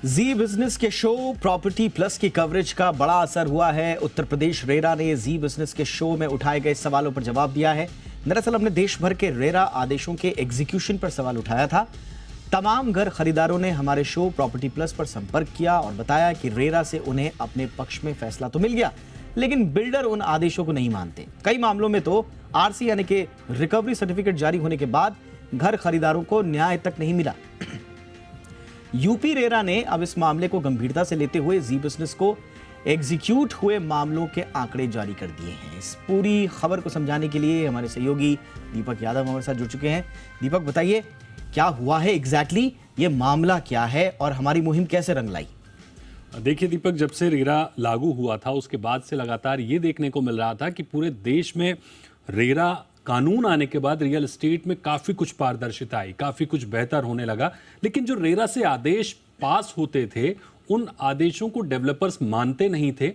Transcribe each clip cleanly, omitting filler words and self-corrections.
जी business के show property plus की coverage का बड़ा असर हुआ है। उत्तर प्रदेश रेरा ने जी बिजनेस के शो में उठाए गए सवालों पर जवाब दिया है। दरअसल हमने देश भर के रेरा आदेशों के एग्जीक्यूशन पर सवाल उठाया था। तमाम घर खरीदारों ने हमारे शो प्रॉपर्टी प्लस पर संपर्क किया और बताया कि रेरा से उन्हें अपने पक्ष में फैसला तो मिल गया, लेकिन बिल्डर उन आदेशों को नहीं मानते। कई मामलों में तो आरसी यानी कि रिकवरी सर्टिफिकेट जारी होने के बाद घर खरीदारों को न्याय तक नहीं मिला। यूपी रेरा ने अब इस मामले को गंभीरता से लेते हुए जी बिजनेस को एग्जीक्यूट हुए मामलों के आंकड़े जारी कर दिए हैं। इस पूरी खबर को समझाने के लिए हमारे सहयोगी दीपक यादव हमारे साथ जुड़ चुके हैं। दीपक, बताइए क्या हुआ है एग्जैक्टली, ये मामला क्या है और हमारी मुहिम कैसे रंग लाई? देखिए दीपक, जब से रेरा लागू हुआ था उसके बाद से लगातार ये देखने को मिल रहा था कि पूरे देश में रेरा कानून आने के बाद रियल एस्टेट में काफ़ी कुछ पारदर्शिता आई, काफ़ी कुछ बेहतर होने लगा। लेकिन जो रेरा से आदेश पास होते थे उन आदेशों को डेवलपर्स मानते नहीं थे,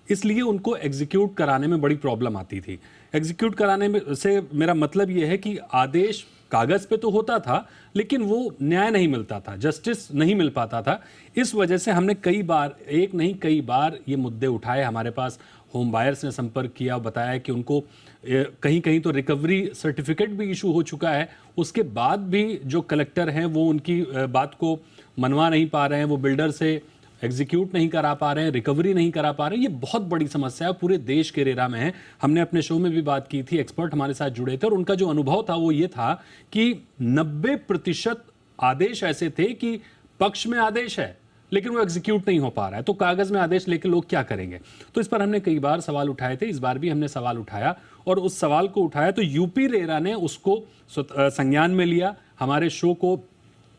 इसलिए उनको एग्जीक्यूट कराने में बड़ी प्रॉब्लम आती थी। एग्जीक्यूट कराने में से मेरा मतलब ये है कि आदेश कागज़ पे तो होता था लेकिन वो न्याय नहीं मिलता था, जस्टिस नहीं मिल पाता था। इस वजह से हमने कई बार, एक नहीं कई बार ये मुद्दे उठाए। हमारे पास होम बायर्स ने संपर्क किया, बताया कि उनको कहीं कहीं तो रिकवरी सर्टिफिकेट भी इशू हो चुका है, उसके बाद भी जो कलेक्टर हैं वो उनकी बात को मनवा नहीं पा रहे हैं, वो बिल्डर से एग्जीक्यूट नहीं करा पा रहे हैं, रिकवरी नहीं करा पा रहे हैं। ये बहुत बड़ी समस्या है, पूरे देश के रेरा में है। हमने अपने शो में भी बात की थी, एक्सपर्ट हमारे साथ जुड़े थे और उनका जो अनुभव था वो ये था कि 90% आदेश ऐसे थे कि पक्ष में आदेश है लेकिन वो एग्जीक्यूट नहीं हो पा रहा है, तो कागज में आदेश लेकर लोग क्या करेंगे। तो इस पर हमने कई बार सवाल उठाए थे, इस बार भी हमने सवाल उठाया और उस सवाल को उठाया तो यूपी रेरा ने उसको संज्ञान में लिया। हमारे शो को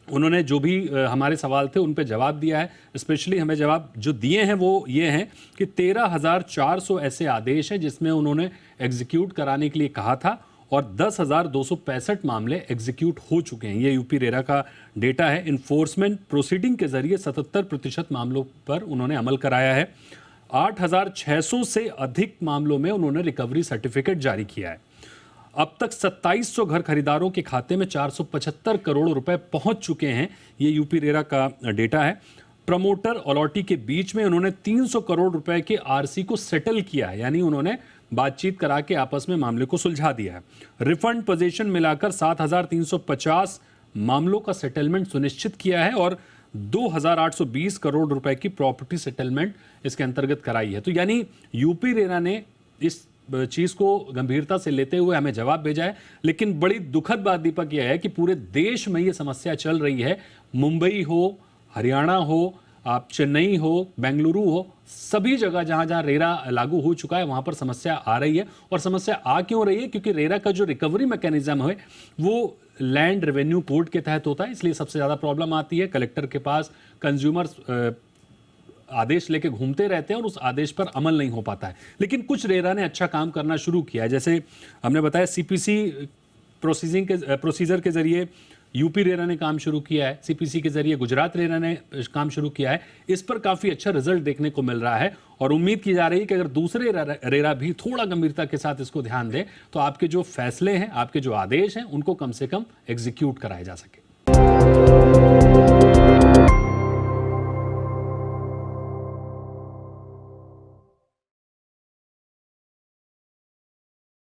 उन्होंने जो भी हमारे सवाल थे उन पे जवाब दिया है। स्पेशली हमें जवाब जो दिए हैं वो ये हैं कि 13,400 ऐसे आदेश हैं जिसमें उन्होंने एग्जीक्यूट कराने के लिए कहा था और 10,265 मामले एग्जीक्यूट हो चुके हैं। ये यूपी रेरा का डेटा है। इन्फोर्समेंट प्रोसीडिंग के जरिए 77% मामलों पर उन्होंने अमल कराया है। 8,600 से अधिक मामलों में उन्होंने रिकवरी सर्टिफिकेट जारी किया है। अब तक 2700 घर खरीदारों के खाते में 475 करोड़ रुपए पहुंच चुके हैं। ये यूपी रेरा का डेटा है। प्रमोटर अलॉटी के बीच में उन्होंने 300 करोड़ रुपए के आरसी को सेटल किया है, यानी उन्होंने बातचीत करा के आपस में मामले को सुलझा दिया है। रिफंड पोजीशन मिलाकर 7,350 मामलों का सेटलमेंट सुनिश्चित किया है और 2,820 करोड़ रुपए की प्रॉपर्टी सेटलमेंट इसके अंतर्गत कराई है। तो यानी यूपी रेरा ने इस चीज़ को गंभीरता से लेते हुए हमें जवाब भेजा है। लेकिन बड़ी दुखद बात दीपक यह है कि पूरे देश में ये समस्या चल रही है। मुंबई हो, हरियाणा हो, आप चेन्नई हो, बेंगलुरु हो, सभी जगह जहां जहां रेरा लागू हो चुका है वहां पर समस्या आ रही है। और समस्या आ क्यों रही है? क्योंकि रेरा का जो रिकवरी मैकेनिज्म है वो लैंड रेवेन्यू कोड के तहत होता है, इसलिए सबसे ज़्यादा प्रॉब्लम आती है। कलेक्टर के पास कंज्यूमर्स आदेश लेके घूमते रहते हैं और उस आदेश पर अमल नहीं हो पाता है। लेकिन कुछ रेरा ने अच्छा काम करना शुरू किया है। जैसे हमने बताया सीपीसी प्रोसीजर के जरिए यूपी रेरा ने काम शुरू किया है, सीपीसी के जरिए गुजरात रेरा ने काम शुरू किया है। इस पर काफ़ी अच्छा रिजल्ट देखने को मिल रहा है और उम्मीद की जा रही है कि अगर दूसरे रेरा भी थोड़ा गंभीरता के साथ इसको ध्यान दें तो आपके जो फैसले हैं, आपके जो आदेश हैं, उनको कम से कम एग्जीक्यूट कराए जा सके।